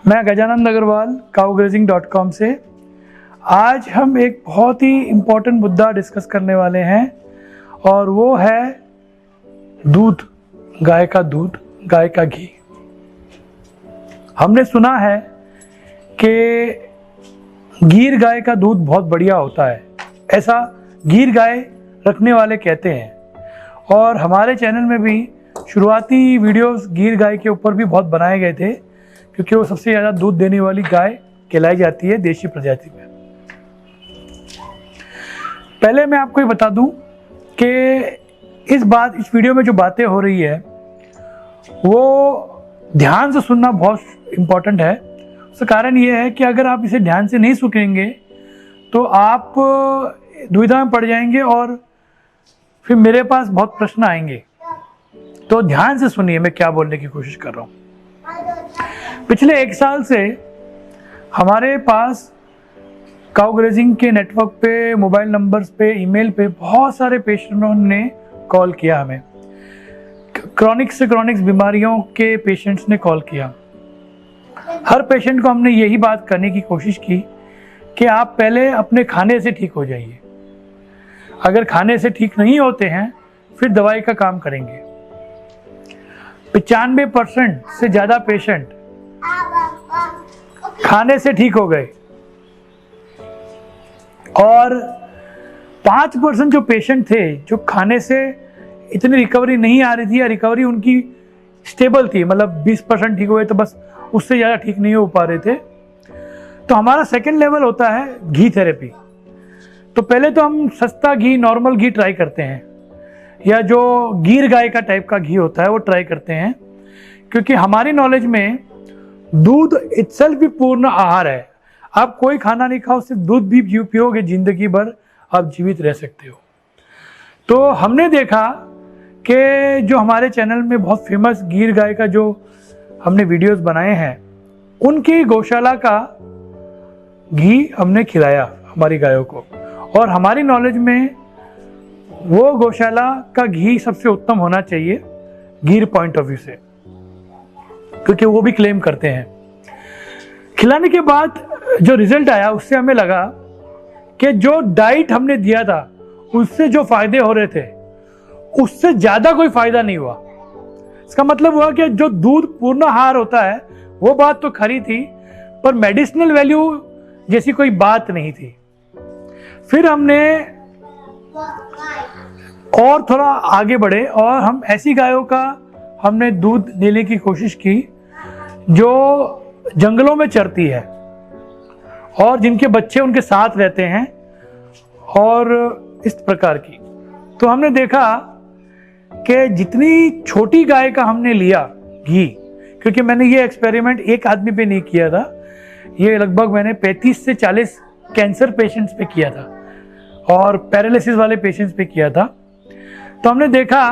मैं गजानंद अग्रवाल काउग्रेजिंग.com से। आज हम एक बहुत ही इम्पोर्टेंट मुद्दा डिस्कस करने वाले हैं और वो है दूध, गाय का दूध, गाय का घी। हमने सुना है कि गीर गाय का दूध बहुत बढ़िया होता है, ऐसा गीर गाय रखने वाले कहते हैं। और हमारे चैनल में भी शुरुआती वीडियोस गीर गाय के ऊपर भी बहुत बनाए गए थे, क्योंकि वो सबसे ज़्यादा दूध देने वाली गाय कहलाई जाती है देशी प्रजाति में। पहले मैं आपको ये बता दूं कि इस वीडियो में जो बातें हो रही है वो ध्यान से सुनना बहुत इम्पोर्टेंट है। उसका कारण ये है कि अगर आप इसे ध्यान से नहीं सुनेंगे तो आप दुविधा में पड़ जाएंगे और फिर मेरे पास बहुत प्रश्न आएंगे। तो ध्यान से सुनिए मैं क्या बोलने की कोशिश कर रहा हूँ। पिछले 1 साल से हमारे पास काउग्रेजिंग के नेटवर्क पे, मोबाइल नंबर्स पे, ईमेल पे बहुत सारे पेशेंटों ने कॉल किया। हमें क्रॉनिक से क्रॉनिक बीमारियों के पेशेंट्स ने कॉल किया। हर पेशेंट को हमने यही बात करने की कोशिश की कि आप पहले अपने खाने से ठीक हो जाइए। अगर खाने से ठीक नहीं होते हैं फिर दवाई का काम करेंगे। 95% से ज़्यादा पेशेंट खाने से ठीक हो गए और 5% जो पेशेंट थे जो खाने से इतनी रिकवरी नहीं आ रही थी या रिकवरी उनकी स्टेबल थी, मतलब 20% ठीक हुए तो बस, उससे ज़्यादा ठीक नहीं हो पा रहे थे। तो हमारा सेकंड लेवल होता है घी थेरेपी। तो पहले तो हम सस्ता घी, नॉर्मल घी ट्राई करते हैं, या जो गीर गाय का टाइप का घी होता है वो ट्राई करते हैं, क्योंकि हमारी नॉलेज में दूध इटसेल्फ भी पूर्ण आहार है। आप कोई खाना नहीं खाओ, सिर्फ दूध भी पियोगे, जिंदगी भर आप जीवित रह सकते हो। तो हमने देखा कि जो हमारे चैनल में बहुत फेमस गीर गाय का जो हमने वीडियोस बनाए हैं, उनकी गौशाला का घी हमने खिलाया हमारी गायों को, और हमारी नॉलेज में वो गौशाला का घी सबसे उत्तम होना चाहिए गीर पॉइंट ऑफ व्यू से, क्योंकि वो भी क्लेम करते हैं। खिलाने के बाद जो रिजल्ट आया उससे हमें लगा कि जो डाइट हमने दिया था उससे जो फायदे हो रहे थे उससे ज्यादा कोई फायदा नहीं हुआ। इसका मतलब हुआ कि जो दूध पूर्ण आहार होता है वो बात तो खरी थी, पर मेडिसिनल वैल्यू जैसी कोई बात नहीं थी। फिर हमने और थोड़ा आगे बढ़े और हम ऐसी गायों का हमने दूध देने की कोशिश की जो जंगलों में चरती है और जिनके बच्चे उनके साथ रहते हैं, और इस प्रकार की। तो हमने देखा कि जितनी छोटी गाय का हमने लिया घी, क्योंकि मैंने ये एक्सपेरिमेंट एक आदमी पे नहीं किया था, ये लगभग मैंने 35 से 40 कैंसर पेशेंट्स पे किया था और पैरालिसिस वाले पेशेंट्स पे किया था। तो हमने देखा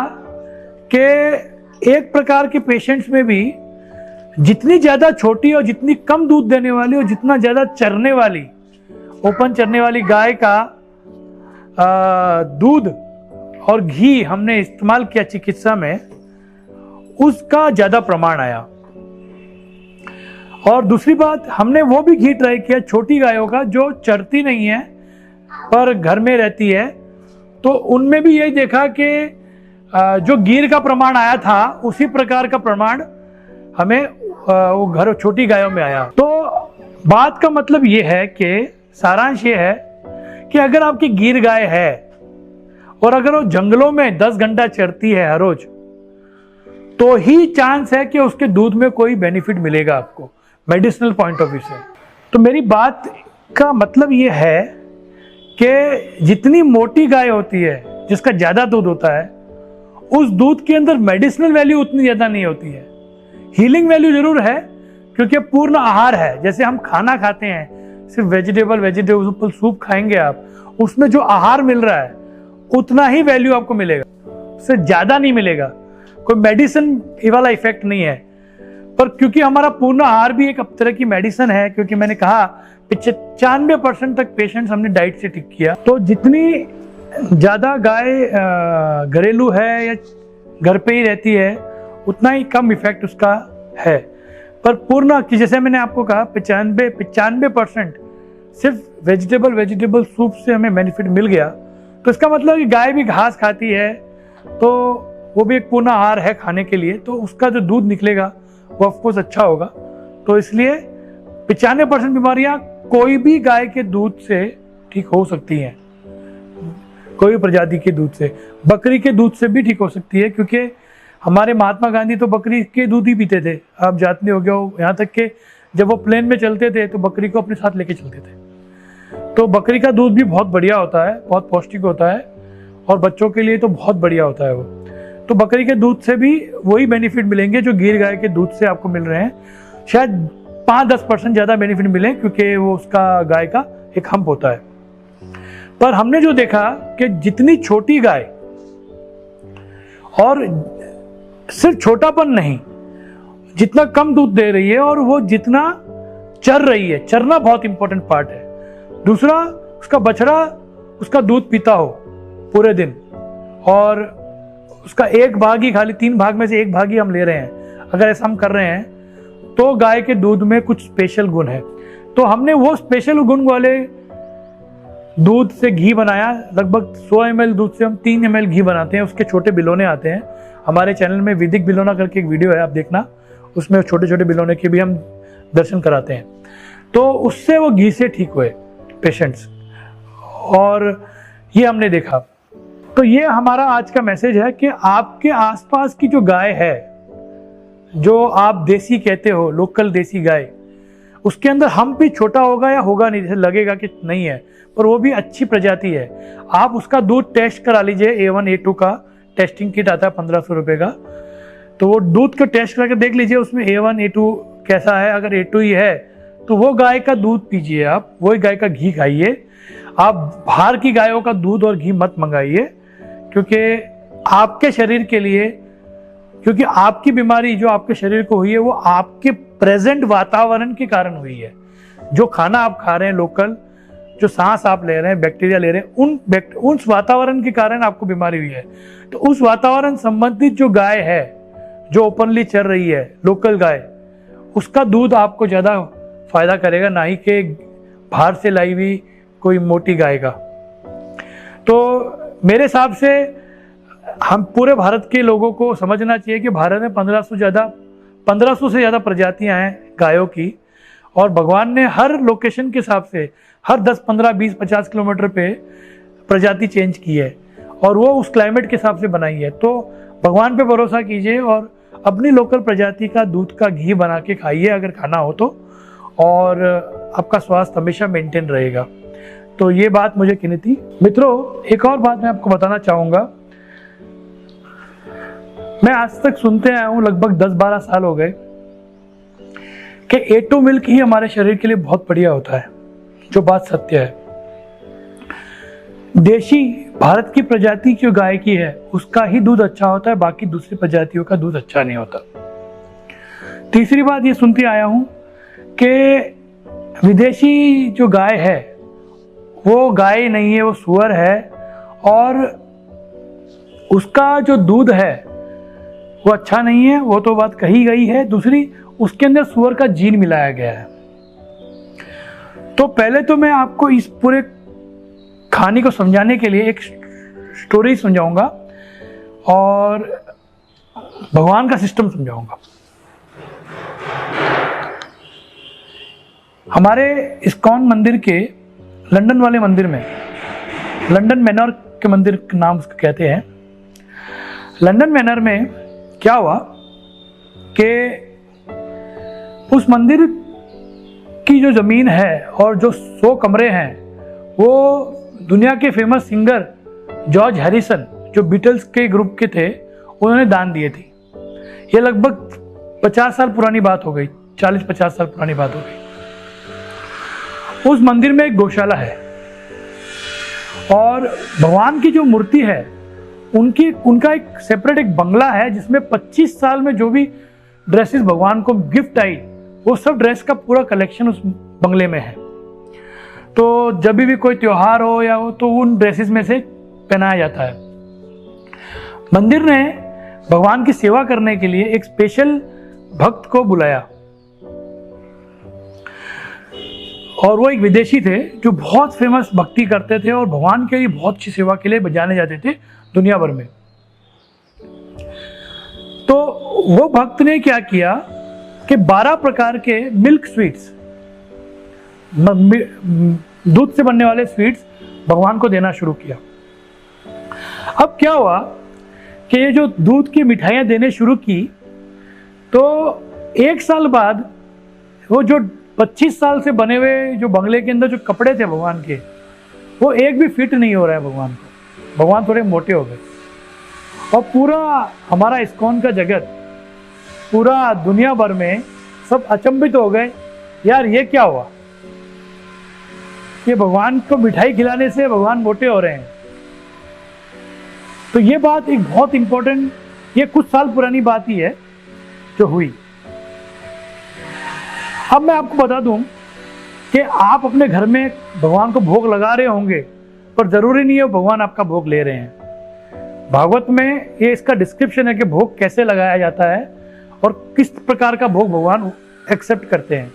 कि एक प्रकार के पेशेंट्स में भी जितनी ज़्यादा छोटी और जितनी कम दूध देने वाली और जितना ज़्यादा चरने वाली, ओपन चरने वाली गाय का दूध और घी हमने इस्तेमाल किया चिकित्सा में, उसका ज़्यादा प्रमाण आया। और दूसरी बात, हमने वो भी घी ट्राई किया छोटी गायों का जो चरती नहीं है पर घर में रहती है। तो उनमें भी यही देखा कि जो गीर का प्रमाण आया था उसी प्रकार का प्रमाण हमें वो घर छोटी गायों में आया। तो बात का मतलब ये है कि सारांश ये है कि अगर आपकी गीर गाय है और अगर वो जंगलों में 10 घंटा चरती है हर रोज, तो ही चांस है कि उसके दूध में कोई बेनिफिट मिलेगा आपको मेडिसिनल पॉइंट ऑफ व्यू से। तो मेरी बात का मतलब ये है कि जितनी मोटी गाय होती है, जिसका ज्यादा दूध होता है, उस दूध के अंदर मेडिसिनल वैल्यू उतनी ज्यादा नहीं होती है। हीलिंग वैल्यू जरूर है, क्योंकि पूर्ण आहार है। जैसे हम खाना खाते हैं, सिर्फ वेजिटेबल सूप खाएंगे आप, उसमें जो आहार मिल रहा है उतना ही वैल्यू आपको मिलेगा, उससे ज्यादा नहीं मिलेगा। कोई मेडिसिन वाला इफेक्ट नहीं है। पर क्योंकि हमारा पूर्ण आहार भी एक तरह की मेडिसिन है, क्योंकि मैंने कहा 95% तक पेशेंट्स हमने डाइट से ठीक किया। तो जितनी ज़्यादा गाय घरेलू है या घर पे ही रहती है, उतना ही कम इफेक्ट उसका है। पर पूर्ण कि जैसे मैंने आपको कहा 95% सिर्फ वेजिटेबल सूप से हमें बेनिफिट मिल गया, तो इसका मतलब कि गाय भी घास खाती है, तो वो भी एक पूर्ण आहार है खाने के लिए, तो उसका जो दूध निकलेगा वो ऑफकोर्स अच्छा होगा। तो इसलिए 95% बीमारियां कोई भी गाय के दूध से ठीक हो सकती हैं, कोई भी प्रजाति के दूध से। बकरी के दूध से भी ठीक हो सकती है, क्योंकि हमारे महात्मा गांधी तो बकरी के दूध ही पीते थे, आप जानते हो गया। यहाँ तक कि जब वो प्लेन में चलते थे तो बकरी को अपने साथ लेके चलते थे। तो बकरी का दूध भी बहुत बढ़िया होता है, बहुत पौष्टिक होता है, और बच्चों के लिए तो बहुत बढ़िया होता है वो। तो बकरी के दूध से भी वही बेनिफिट मिलेंगे जो गिर गाय के दूध से आपको मिल रहे हैं। शायद 5-10% ज़्यादा बेनिफिट मिले, क्योंकि वो उसका गाय का एक हम्प होता है। पर हमने जो देखा कि जितनी छोटी गाय, और सिर्फ छोटापन नहीं, जितना कम दूध दे रही है और वो जितना चर रही है, चरना बहुत इंपॉर्टेंट पार्ट है। दूसरा, उसका बछड़ा उसका दूध पीता हो पूरे दिन, और उसका एक भाग ही, खाली 3 भाग में से 1 भाग ही हम ले रहे हैं, अगर ऐसा हम कर रहे हैं तो गाय के दूध में कुछ स्पेशल गुण है। तो हमने वो स्पेशल गुण वाले दूध से घी बनाया। लगभग 100 ml दूध से हम 3 ml घी बनाते हैं। उसके छोटे बिलोने आते हैं, हमारे चैनल में वैदिक बिलोना करके एक वीडियो है, आप देखना, उसमें छोटे छोटे बिलोने के भी हम दर्शन कराते हैं। तो उससे वो घी से ठीक हुए पेशेंट्स, और ये हमने देखा। तो ये हमारा आज का मैसेज है कि आपके आसपास की जो गाय है, जो आप देसी कहते हो, लोकल देसी गाय, उसके अंदर हम्प भी छोटा होगा या होगा नहीं, जैसे लगेगा कि नहीं है, पर वो भी अच्छी प्रजाति है। आप उसका दूध टेस्ट करा लीजिए, A1 A2 का टेस्टिंग किट आता है 1500 रुपये का, तो वो दूध का टेस्ट करके देख लीजिए उसमें A1 A2 कैसा है। अगर A2 ही है तो वो गाय का दूध पीजिए, आप वही गाय का घी खाइए। आप बाहर की गायों का दूध और घी मत मंगाइए, क्योंकि आपके शरीर के लिए, क्योंकि आपकी बीमारी जो आपके शरीर को हुई है वो आपके प्रेजेंट वातावरण के कारण हुई है। जो खाना आप खा रहे हैं लोकल, जो सांस आप ले रहे हैं, बैक्टीरिया ले रहे हैं, उस वातावरण के कारण आपको बीमारी हुई है। तो उस वातावरण संबंधित जो गाय है, जो ओपनली चल रही है, लोकल गाय, उसका दूध आपको ज़्यादा फायदा करेगा, ना ही कि बाहर से लाई हुई कोई मोटी गाय का। तो मेरे हिसाब से हम पूरे भारत के लोगों को समझना चाहिए कि भारत में 1500 से ज़्यादा प्रजातियां हैं गायों की, और भगवान ने हर लोकेशन के हिसाब से हर 10, 15, 20, 50 किलोमीटर पे प्रजाति चेंज की है, और वो उस क्लाइमेट के हिसाब से बनाई है। तो भगवान पे भरोसा कीजिए और अपनी लोकल प्रजाति का दूध का घी बना के खाइए अगर खाना हो तो, और आपका स्वास्थ्य हमेशा मेंटेन रहेगा। तो ये बात मुझे कहनी थी। मित्रों, एक और बात मैं आपको बताना चाहूँगा। मैं आज तक सुनते आया हूँ, लगभग 10-12 साल हो गए, कि A2 मिल्क ही हमारे शरीर के लिए बहुत बढ़िया होता है, जो बात सत्य है। देशी भारत की प्रजाति जो गाय की है उसका ही दूध अच्छा होता है, बाकी दूसरी प्रजातियों का दूध अच्छा नहीं होता। तीसरी बात ये सुनते आया हूँ कि विदेशी जो गाय है वो गाय नहीं है, वो सुअर है, और उसका जो दूध है वो अच्छा नहीं है, वो तो बात कही गई है। दूसरी, उसके अंदर सुअर का जीन मिलाया गया है। तो पहले तो मैं आपको इस पूरे कहानी को समझाने के लिए एक स्टोरी समझाऊंगा और भगवान का सिस्टम समझाऊंगा। हमारे इस्कॉन मंदिर के लंदन वाले मंदिर में, लंदन मैनर के मंदिर का नाम उसको कहते हैं। लंदन मैनर में क्या हुआ कि उस मंदिर की जो ज़मीन है और जो 100 कमरे हैं वो दुनिया के फेमस सिंगर जॉर्ज हैरिसन, जो बीटल्स के ग्रुप के थे, उन्होंने दान दिए थे। ये लगभग 50 साल पुरानी बात हो गई, 40-50 साल पुरानी बात हो गई। उस मंदिर में एक गौशाला है और भगवान की जो मूर्ति है उनका एक सेपरेट एक बंगला है, जिसमें 25 साल में जो भी ड्रेसेस भगवान को गिफ्ट आई वो सब ड्रेस का पूरा कलेक्शन उस बंगले में है। तो जब भी कोई त्योहार हो या हो तो उन ड्रेसेस में से पहनाया जाता है। मंदिर ने भगवान की सेवा करने के लिए एक स्पेशल भक्त को बुलाया और वो एक विदेशी थे जो बहुत फेमस भक्ति करते थे और भगवान के लिए बहुत अच्छी सेवा के लिए जाने जाते थे दुनिया भर में। तो वो भक्त ने क्या किया कि 12 प्रकार के मिल्क स्वीट्स, दूध से बनने वाले स्वीट्स भगवान को देना शुरू किया। अब क्या हुआ कि ये जो दूध की मिठाइयाँ देने शुरू की, तो 1 साल बाद वो जो 25 साल से बने हुए जो बंगले के अंदर जो कपड़े थे भगवान के, वो एक भी फिट नहीं हो रहा है भगवान को। भगवान थोड़े मोटे हो गए और पूरा हमारा इस्कॉन का जगत, पूरा दुनिया भर में सब अचंभित हो गए, यार ये क्या हुआ, ये भगवान को मिठाई खिलाने से भगवान मोटे हो रहे हैं। तो ये बात एक बहुत इंपॉर्टेंट, ये कुछ साल पुरानी बात ही है जो हुई। अब मैं आपको बता दूं कि आप अपने घर में भगवान को भोग लगा रहे होंगे, पर जरूरी नहीं है भगवान आपका भोग ले रहे हैं। भागवत में ये इसका डिस्क्रिप्शन है कि भोग कैसे लगाया जाता है और किस प्रकार का भोग भगवान एक्सेप्ट करते हैं।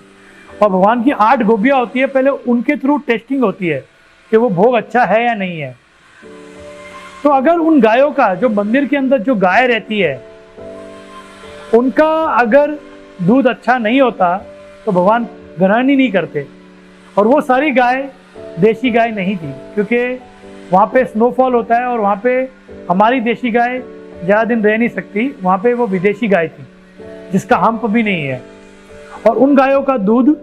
और भगवान की 8 गोपियाँ होती है, पहले उनके थ्रू टेस्टिंग होती है कि वो भोग अच्छा है या नहीं है। तो अगर उन गायों का, जो मंदिर के अंदर जो गाय रहती है, उनका अगर दूध अच्छा नहीं होता तो भगवान ग्रहण ही नहीं करते। और वो सारी गाय देशी गाय नहीं थी, क्योंकि वहाँ पे स्नोफॉल होता है और वहाँ पे हमारी देशी गाय ज़्यादा दिन रह नहीं सकती, वहाँ पे वो विदेशी गाय थी जिसका हम्प भी नहीं है। और उन गायों का दूध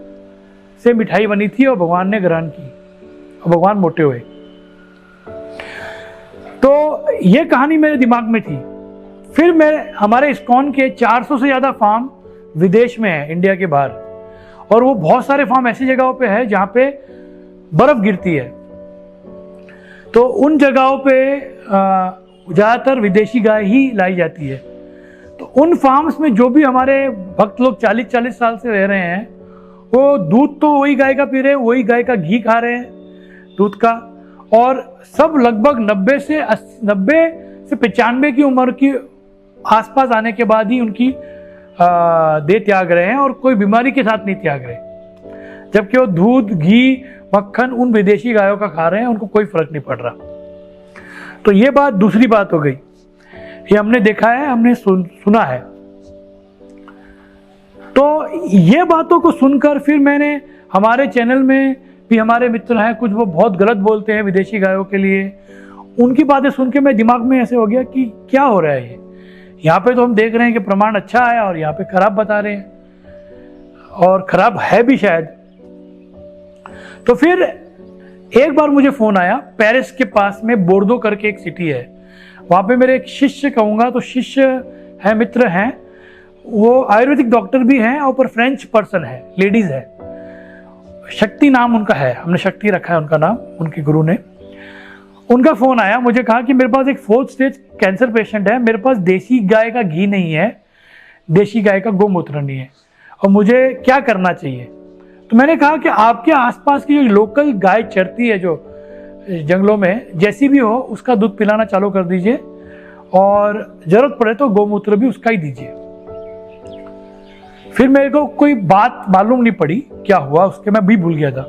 से मिठाई बनी थी और भगवान ने ग्रहण की और भगवान मोटे हुए। तो ये कहानी मेरे दिमाग में थी। फिर हमारे इस्कॉन के 400 से ज़्यादा फार्म विदेश में है, इंडिया के बाहर, और वो बहुत सारे फार्म ऐसी जगहों पे है जहाँ पे बर्फ गिरती है। तो उन जगहों पे ज़्यादातर विदेशी गाय ही लाई जाती है। तो उन फार्म्स में जो भी हमारे भक्त लोग 40-40 साल से रह रहे हैं, वो दूध तो वही गाय का पी रहे हैं, वही गाय का घी खा रहे हैं दूध का, और सब लगभग 90 से 95 की उम्र की आसपास आने के बाद ही उनकी देह त्याग रहे हैं और कोई बीमारी के साथ नहीं त्याग रहे, जबकि वो दूध, घी, मक्खन उन विदेशी गायों का खा रहे हैं, उनको कोई फर्क नहीं पड़ रहा। तो ये बात दूसरी बात हो गई, ये हमने देखा है, हमने सुना है। तो ये बातों को सुनकर फिर मैंने, हमारे चैनल में भी हमारे मित्र हैं कुछ, वो बहुत गलत बोलते हैं विदेशी गायों के लिए, उनकी बातें सुन के मेरे दिमाग में ऐसे हो गया कि क्या हो रहा है ये, यहाँ पे तो हम देख रहे हैं कि प्रमाण अच्छा है और यहाँ पे खराब बता रहे हैं, और खराब है भी शायद। तो फिर एक बार मुझे फोन आया, पेरिस के पास में बोर्डो करके एक सिटी है, वहाँ पे मेरे एक शिष्य कहूँगा तो शिष्य है, मित्र हैं, वो आयुर्वेदिक डॉक्टर भी हैं और पर फ्रेंच पर्सन है, लेडीज है, शक्ति नाम उनका है, हमने शक्ति रखा है उनका नाम, उनके गुरु ने। उनका फ़ोन आया, मुझे कहा कि मेरे पास एक 4th स्टेज कैंसर पेशेंट है, मेरे पास देसी गाय का घी नहीं है, देशी गाय का गोमूत्र नहीं है, और मुझे क्या करना चाहिए। तो मैंने कहा कि आपके आसपास की जो लोकल गाय चरती है जो जंगलों में, जैसी भी हो, उसका दूध पिलाना चालू कर दीजिए और ज़रूरत पड़े तो गोमूत्र भी उसका ही दीजिए। फिर मेरे को कोई बात मालूम नहीं पड़ी क्या हुआ उसके, मैं भी भूल गया था।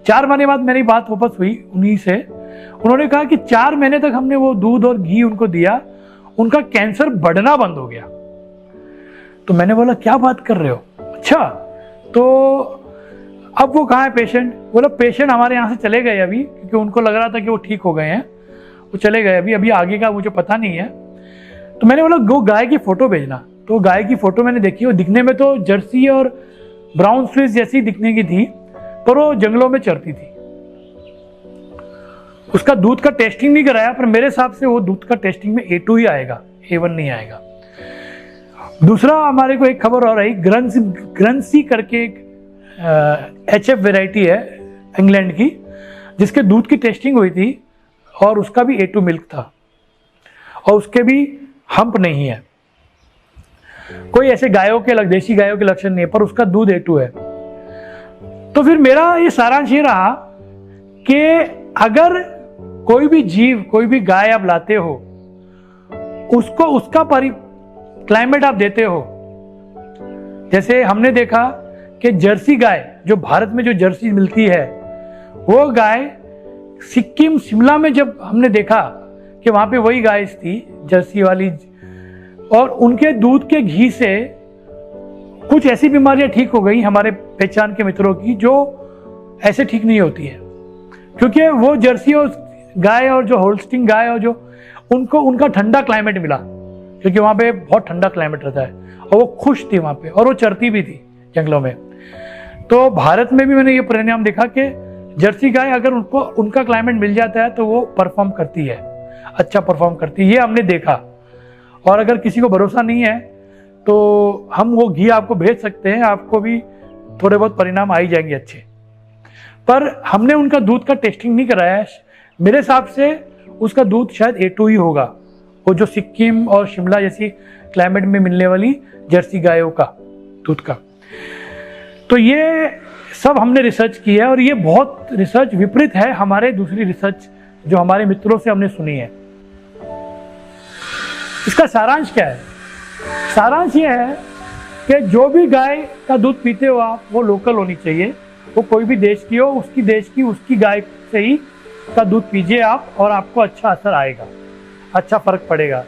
4 महीने बाद मेरी बात वापस हुई उन्हीं से, उन्होंने कहा कि 4 महीने तक हमने वो दूध और घी उनको दिया, उनका कैंसर बढ़ना बंद हो गया। तो मैंने बोला क्या बात कर रहे हो, अच्छा तो अब वो कहाँ है पेशेंट? बोला पेशेंट हमारे यहाँ से चले गए अभी, क्योंकि उनको लग रहा था कि वो ठीक हो गए हैं, वो चले गए अभी आगे का मुझे पता नहीं है। तो मैंने बोला वो गाय की फोटो भेजना। तो गाय की फोटो मैंने देखी, वो दिखने में तो जर्सी और ब्राउन स्विस जैसी दिखने की थी, पर वो जंगलों में चरती थी। उसका दूध का टेस्टिंग नहीं कराया, पर मेरे हिसाब से वो दूध का टेस्टिंग में A2 ही आएगा, A1 नहीं आएगा। दूसरा हमारे को एक खबर और आई, ग्रंसी करके एक HF वेराइटी है इंग्लैंड की, जिसके दूध की टेस्टिंग हुई थी और उसका भी A2 मिल्क था और उसके भी हम्प नहीं है, कोई ऐसे गायों के देशी गायों के लक्षण नहीं है, पर उसका दूध A2 है। तो फिर मेरा ये सारांश ये रहा कि अगर कोई भी जीव, कोई भी गाय आप लाते हो, उसको उसका क्लाइमेट आप देते हो। जैसे हमने देखा कि जर्सी गाय जो भारत में जो जर्सी मिलती है वो गाय सिक्किम शिमला में जब हमने देखा कि वहाँ पे वही गाय थी जर्सी वाली, और उनके दूध के घी से कुछ ऐसी बीमारियां ठीक हो गई हमारे पहचान के मित्रों की जो ऐसे ठीक नहीं होती है, क्योंकि वो जर्सी और गाय और जो होल्स्टीन गाय और जो उनको उनका ठंडा क्लाइमेट मिला, क्योंकि वहाँ पे बहुत ठंडा क्लाइमेट रहता है और वो खुश थी वहाँ पे, और वो चरती भी थी जंगलों में। तो भारत में भी मैंने ये परिणाम देखा कि जर्सी गाय अगर उनको उनका क्लाइमेट मिल जाता है तो वो परफॉर्म करती है, अच्छा परफॉर्म करती है, ये हमने देखा। और अगर किसी को भरोसा नहीं है तो हम वो घी आपको भेज सकते हैं, आपको भी थोड़े बहुत परिणाम आ ही जाएंगे अच्छे। पर हमने उनका दूध का टेस्टिंग नहीं कराया है, मेरे हिसाब से उसका दूध शायद A2 ही होगा, वो जो सिक्किम और शिमला जैसी क्लाइमेट में मिलने वाली जर्सी गायों का दूध का। तो ये सब हमने रिसर्च की है, और ये बहुत रिसर्च विपरीत है हमारे दूसरी रिसर्च जो हमारे मित्रों से हमने सुनी है। इसका सारांश क्या है? सारांश ये है कि जो भी गाय का दूध पीते हो आप, वो लोकल होनी चाहिए, वो कोई भी देश की हो, उसकी देश की उसकी गाय से ही का दूध पीजिए आप, और आपको अच्छा असर आएगा, अच्छा फर्क पड़ेगा।